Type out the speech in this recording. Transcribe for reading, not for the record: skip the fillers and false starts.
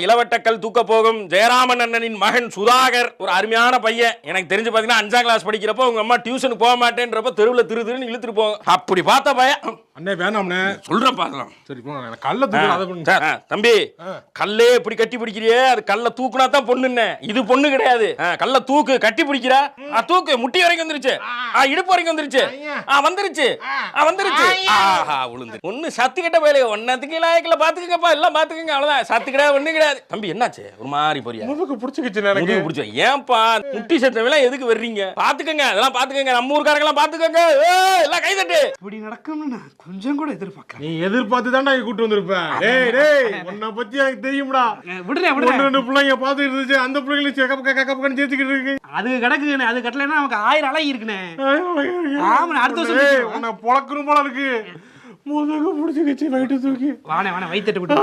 இளவட்டக்கல் தூக்க போகும் ஜெயராமன் அண்ணனின் மகன் சுதாகர் ஒரு அருமையான பையன். எனக்கு தெரிஞ்சு பாத்தீங்கன்னா 5ஆம் கிளாஸ் படிக்கிறப்போ உங்க அம்மா டியூஷனுக்கு போக மாட்டேன்றப்ப தெருவில் திருன்னு இழுத்துட்டு போகும். அப்படி பார்த்த பையன். அண்ணே வேணாம்ண்ணே. சொல்றேன் பாக்கலாம். சரி போங்க. கல்ல தூக்கு. தம்பி கல்லே இப்படி கட்டி பிடிக்கிறியே, அது கல்ல தூக்குனா தான் பொண்ணுன்னு. இது பொண்ணு கிடையாது. கல்ல தூக்கு, கட்டி பிடிக்கிற தூக்கு. முட்டி வரைக்கும் வந்துருச்சு, இடுப்பு வரைக்கும் வந்துருச்சு, வந்துருச்சு வந்துருச்சு. விழுந்து ஒண்ணு சத்து கிட்ட போயில ஒன்னத்துக்கு இலாயக்கில் பாத்துக்கங்கப்பா, எல்லாம் பாத்துக்கங்க. அவ்வளவுதான், சத்து கிடையாது ஒண்ணு கிடையாது. தம்பி என்னாச்சு ஒரு மாதிரி போறியா? முதுகு பிடிச்சிக்கிச்சு எனக்கு. பிடிச்ச ஏன்பா முட்டி சத்தம் எதுக்கு வர்றீங்க? பாத்துக்கங்க, அதெல்லாம் பாத்துக்கங்க. நம்ம ஊர்க்காரங்களாம் பாத்துக்கங்க. எல்லாம் கை தட்டு. இப்படி நடக்கும்னு நான் கொஞ்சம் கூட எதிர்பார்க்கல. நீ எதிர்பார்த்து தான்டா கூட்டு வந்திருப்ப. டேய் டேய் உன்னை பத்தி எனக்கு தெரியும்டா. விடுறேன் ரெண்டு பிள்ளைங்க பாத்து இருந்துச்சு, அந்த பிள்ளைகளும் கக்கன்னு சேர்த்துக்கிட்டு இருக்கு. அது கிடக்குன்னு, அது கட்டலைன்னா நமக்கு 1000 அழகி இருக்குண்ணே. ஆமா, அடுத்த வருஷம் உன்னை பொழக்கணும் போல இருக்கு. முதுகு பிடிச்சிக்கிச்சு, வயிற்று தூக்கி. வாணே வயிற்று விட்டு